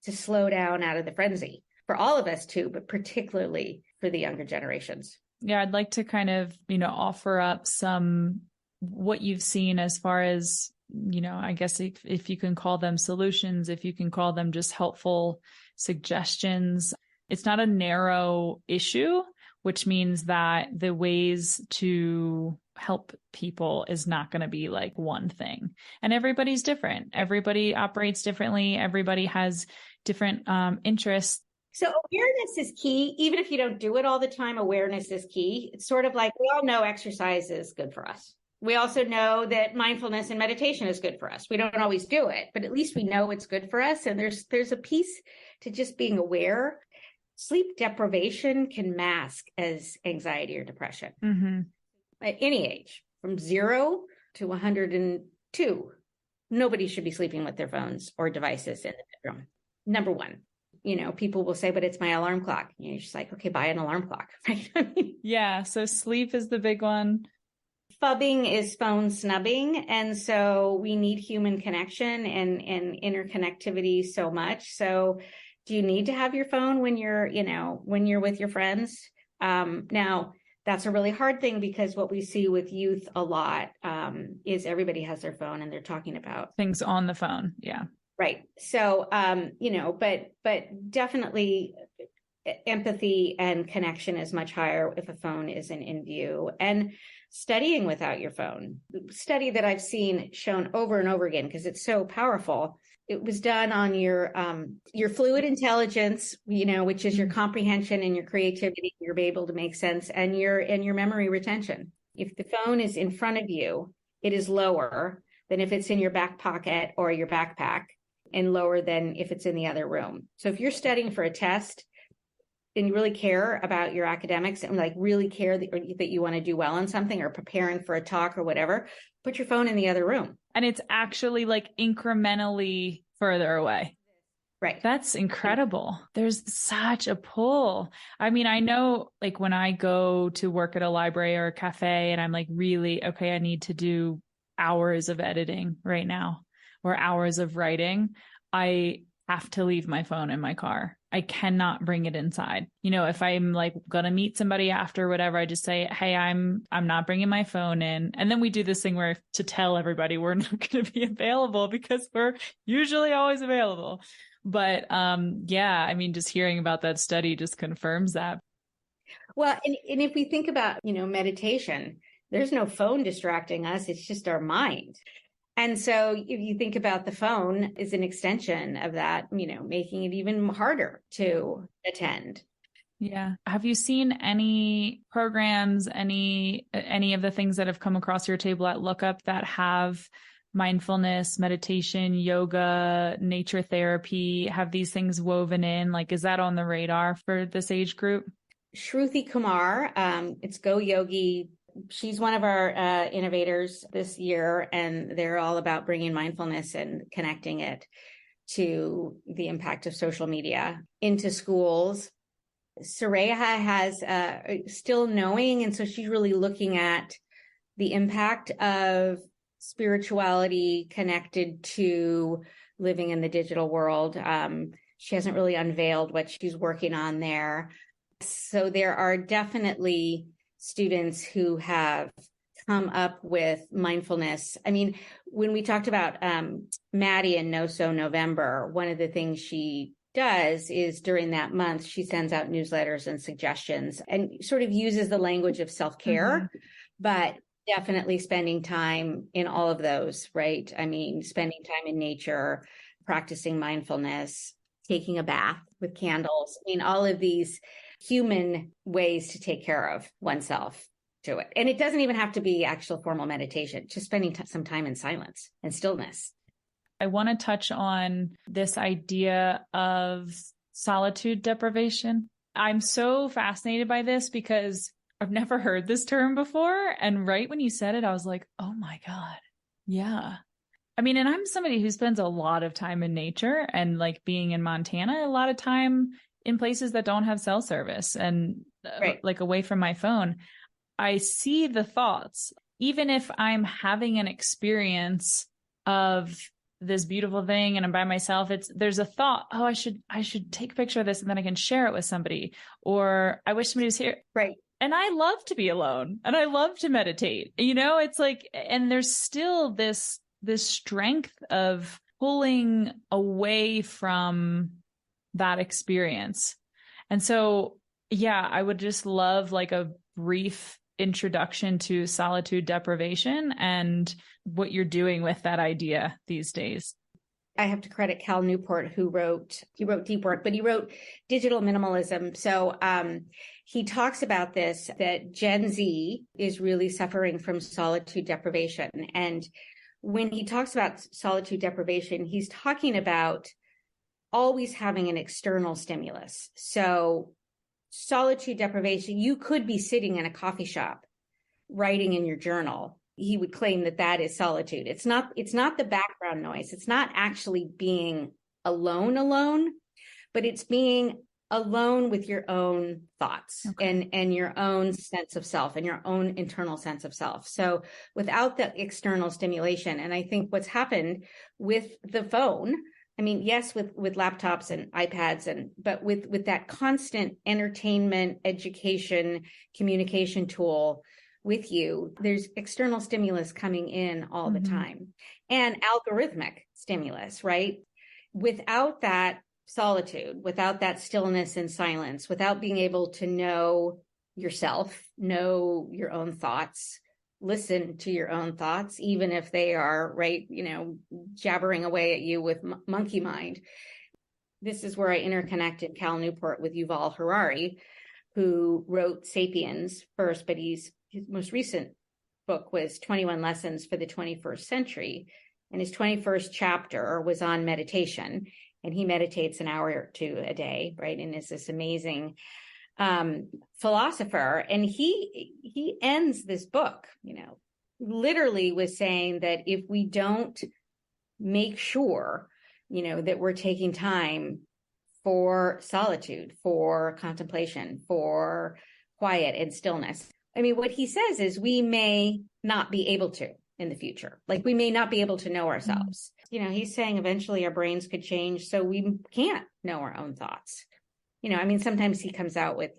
to slow down out of the frenzy for all of us too, but particularly for the younger generations. Yeah, I'd like to kind of, offer up some what you've seen as far as, I guess if you can call them solutions, if you can call them just helpful suggestions. It's not a narrow issue, which means that the ways to help people is not going to be like one thing. And everybody's different. Everybody operates differently. Everybody has different interests. So awareness is key. Even if you don't do it all the time, awareness is key. It's sort of like, we all know exercise is good for us. We also know that mindfulness and meditation is good for us. We don't always do it, but at least we know it's good for us. And there's a piece to just being aware. Sleep deprivation can mask as anxiety or depression. Mm-hmm. At any age, from 0 to 102, nobody should be sleeping with their phones or devices in the bedroom. Number one. People will say, but it's my alarm clock. You're just like, okay, buy an alarm clock, right? Yeah. So sleep is the big one. Phubbing is phone snubbing. And so we need human connection and interconnectivity so much. So do you need to have your phone when you're with your friends? Now, that's a really hard thing, because what we see with youth a lot is everybody has their phone and they're talking about things on the phone. Yeah. Right. So, but definitely empathy and connection is much higher if a phone isn't in view. And studying without your phone, study that I've seen shown over and over again, because it's so powerful. It was done on your fluid intelligence, which is your comprehension and your creativity, you're able to make sense, and your memory retention. If the phone is in front of you, it is lower than if it's in your back pocket or your backpack, and lower than if it's in the other room. So if you're studying for a test and you really care about your academics and really care that you want to do well on something, or preparing for a talk or whatever, put your phone in the other room. And it's actually incrementally further away. Right. That's incredible. There's such a pull. I mean, I know when I go to work at a library or a cafe and I'm really, okay, I need to do hours of editing right now, or hours of writing, I have to leave my phone in my car. I cannot bring it inside. If I'm going to meet somebody after whatever, I just say, hey, I'm not bringing my phone in. And then we do this thing where to tell everybody we're not going to be available, because we're usually always available. But yeah, I mean, just hearing about that study just confirms that. Well, and if we think about, meditation, there's no phone distracting us. It's just our mind. And so if you think about the phone as an extension of that, making it even harder to attend. Yeah. Have you seen any programs, any of the things that have come across your table at LookUp that have mindfulness, meditation, yoga, nature therapy? Have these things woven in? Is that on the radar for this age group? Shruti Kumar, it's Go Yogi. She's one of our innovators this year, and they're all about bringing mindfulness and connecting it to the impact of social media into schools. Sareha has Still Knowing, and so she's really looking at the impact of spirituality connected to living in the digital world. She hasn't really unveiled what she's working on there. So there are definitely students who have come up with mindfulness. I mean, when we talked about Maddie and No So November, one of the things she does is during that month, she sends out newsletters and suggestions and sort of uses the language of self-care, but definitely spending time in all of those, right? I mean, spending time in nature, practicing mindfulness, taking a bath with candles. I mean, all of these human ways to take care of oneself to it. And it doesn't even have to be actual formal meditation, just spending some time in silence and stillness. I want to touch on this idea of solitude deprivation. I'm so fascinated by this because I've never heard this term before. And right when you said it, I was like, oh my God. Yeah. I mean, and I'm somebody who spends a lot of time in nature, and like being in Montana, a lot of time in places that don't have cell service and like away from my phone. I see the thoughts, even if I'm having an experience of this beautiful thing and I'm by myself, there's a thought, oh, I should take a picture of this and then I can share it with somebody, or I wish somebody was here. Right. And I love to be alone and I love to meditate, it's like, and there's still this strength of pulling away from that experience. And so, yeah, I would just love like a brief introduction to solitude deprivation and what you're doing with that idea these days. I have to credit Cal Newport, he wrote Deep Work, but he wrote Digital Minimalism. So he talks about this, that Gen Z is really suffering from solitude deprivation. And when he talks about solitude deprivation, he's talking about always having an external stimulus. So solitude deprivation, you could be sitting in a coffee shop, writing in your journal. He would claim that is solitude. It's not the background noise. It's not actually being alone, but it's being alone with your own thoughts and your own sense of self and your own internal sense of self. So without the external stimulation, and I think what's happened with the phone, I mean, yes, with laptops and iPads, but with that constant entertainment, education, communication tool with you, there's external stimulus coming in all the time, and algorithmic stimulus, right? Without that solitude, without that stillness and silence, without being able to know yourself, know your own thoughts, listen to your own thoughts, even if they are jabbering away at you with monkey mind. This is where I interconnected Cal Newport with Yuval Harari, who wrote Sapiens first, but his most recent book was 21 Lessons for the 21st Century. And his 21st chapter was on meditation. And he meditates an hour or two a day, right? And is this amazing philosopher. And he ends this book, literally with saying that if we don't make sure, that we're taking time for solitude, for contemplation, for quiet and stillness. I mean, what he says is we may not be able to in the future. Like we may not be able to know ourselves. He's saying eventually our brains could change so we can't know our own thoughts. Sometimes he comes out with,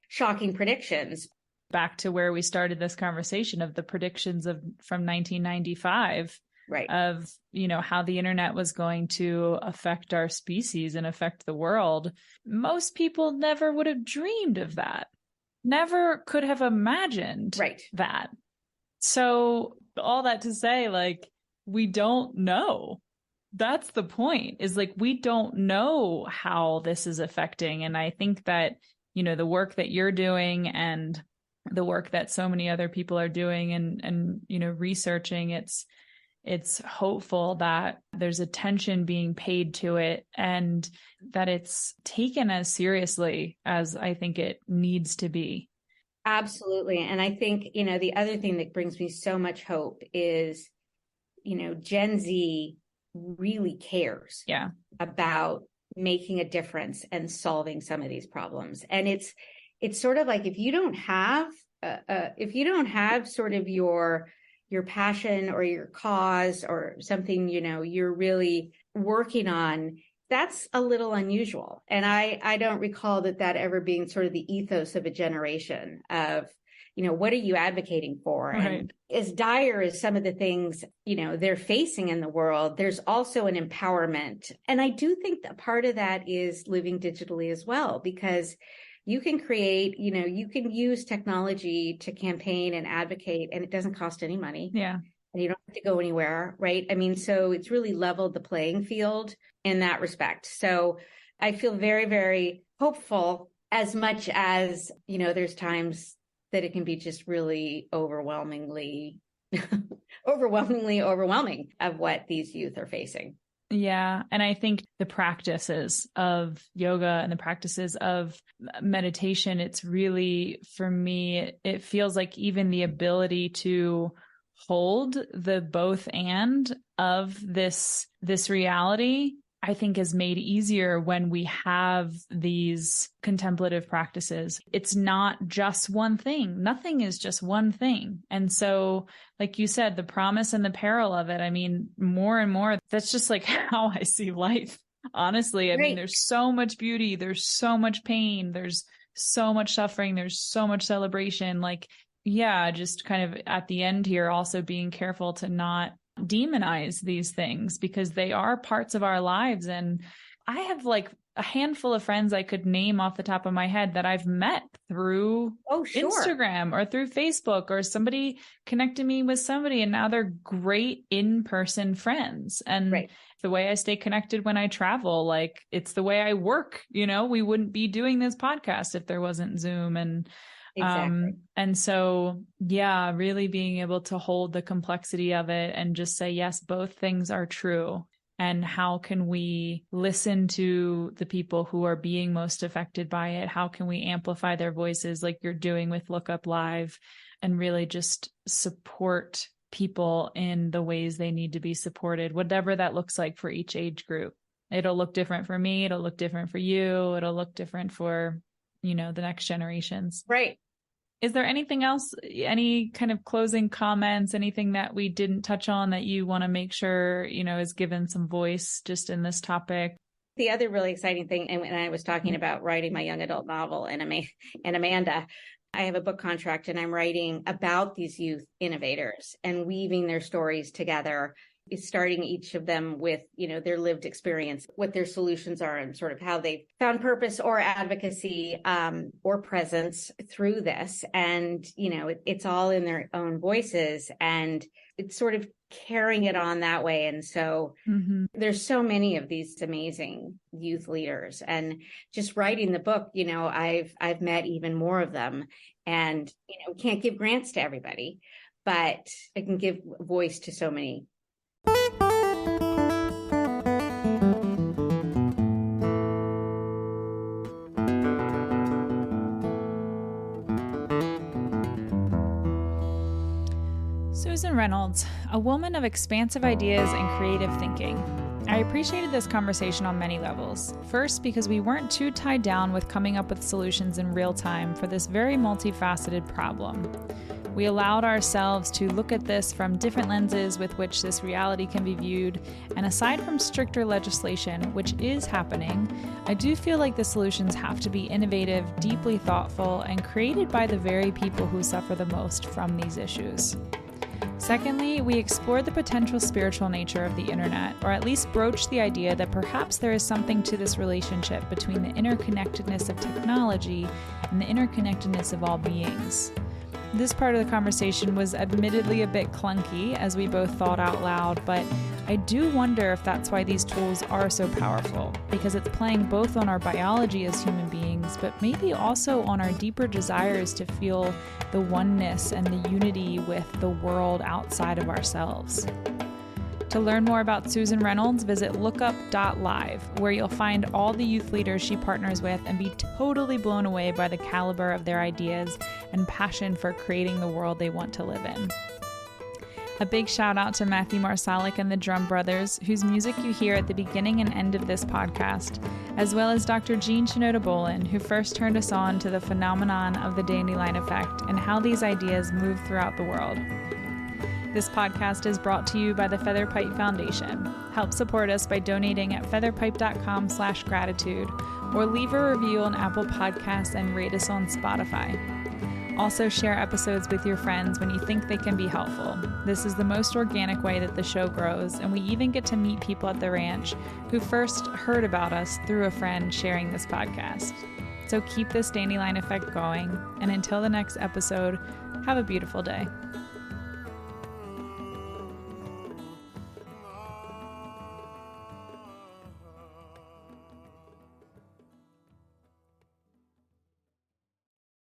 shocking predictions. Back to where we started this conversation of the predictions from 1995. Right. Of, how the internet was going to affect our species and affect the world. Most people never would have dreamed of that. Never could have imagined that. So all that to say, we don't know. That's the point, is we don't know how this is affecting. And I think that, the work that you're doing and the work that so many other people are doing and researching, it's hopeful that there's attention being paid to it and that it's taken as seriously as I think it needs to be. Absolutely. And I think, the other thing that brings me so much hope is, Gen Z really cares about making a difference and solving some of these problems. And it's sort of like, if you don't have sort of your passion or your cause or something, you're really working on, that's a little unusual. And I don't recall that ever being sort of the ethos of a generation of, what are you advocating for? Right. And as dire as some of the things, they're facing in the world, there's also an empowerment. And I do think that part of that is living digitally as well, because you can create, you can use technology to campaign and advocate, and it doesn't cost any money. Yeah. And you don't have to go anywhere, right? I mean, so it's really leveled the playing field in that respect. So I feel very, very hopeful, as much as, there's times that it can be just really overwhelmingly overwhelming of what these youth are facing. Yeah. And I think the practices of yoga and the practices of meditation, it's really, for me, it feels like even the ability to hold the both and of this reality, I think is made easier when we have these contemplative practices. It's not just one thing. Nothing is just one thing. And so, like you said, the promise and the peril of it, I mean, more and more, that's just like how I see life. Honestly, I mean, there's so much beauty, there's so much pain, there's so much suffering, there's so much celebration. Like, yeah, just kind of at the end here, also being careful to not demonize these things, because they are parts of our lives. And I have like a handful of friends I could name off the top of my head that I've met through Instagram or through Facebook, or somebody connected me with somebody, and now they're great in-person friends. And the way I stay connected when I travel, like it's the way I work, we wouldn't be doing this podcast if there wasn't Zoom. And and so, yeah, really being able to hold the complexity of it and just say, yes, both things are true. And how can we listen to the people who are being most affected by it? How can we amplify their voices like you're doing with LookUp Live, and really just support people in the ways they need to be supported, whatever that looks like for each age group. It'll look different for me. It'll look different for you. It'll look different for, the next generations. Right. Is there anything else, any kind of closing comments, anything that we didn't touch on that you want to make sure, is given some voice just in this topic? The other really exciting thing, and when I was talking about writing my young adult novel and Amanda, I have a book contract, and I'm writing about these youth innovators and weaving their stories together, starting each of them with, their lived experience, what their solutions are, and sort of how they found purpose or advocacy or presence through this. And, it's all in their own voices, and it's sort of carrying it on that way. And so there's so many of these amazing youth leaders, and just writing the book, I've met even more of them, and, can't give grants to everybody, but I can give voice to so many. Susan Reynolds, a woman of expansive ideas and creative thinking. I appreciated this conversation on many levels. First, because we weren't too tied down with coming up with solutions in real time for this very multifaceted problem. We allowed ourselves to look at this from different lenses with which this reality can be viewed, and aside from stricter legislation, which is happening, I do feel like the solutions have to be innovative, deeply thoughtful, and created by the very people who suffer the most from these issues. Secondly, we explored the potential spiritual nature of the internet, or at least broached the idea that perhaps there is something to this relationship between the interconnectedness of technology and the interconnectedness of all beings. This part of the conversation was admittedly a bit clunky, as we both thought out loud, but I do wonder if that's why these tools are so powerful, because it's playing both on our biology as human beings, but maybe also on our deeper desires to feel the oneness and the unity with the world outside of ourselves. To learn more about Susan Reynolds, visit lookup.live, where you'll find all the youth leaders she partners with and be totally blown away by the caliber of their ideas and passion for creating the world they want to live in. A big shout out to Matthew Marsalic and the Drum Brothers, whose music you hear at the beginning and end of this podcast, as well as Dr. Jean Shinoda Bolin, who first turned us on to the phenomenon of the dandelion effect and how these ideas move throughout the world. This podcast is brought to you by the Featherpipe Foundation. Help support us by donating at featherpipe.com/gratitude, or leave a review on Apple Podcasts and rate us on Spotify. Also, share episodes with your friends when you think they can be helpful. This is the most organic way that the show grows, and we even get to meet people at the ranch who first heard about us through a friend sharing this podcast. So keep this dandelion effect going, and until the next episode, have a beautiful day.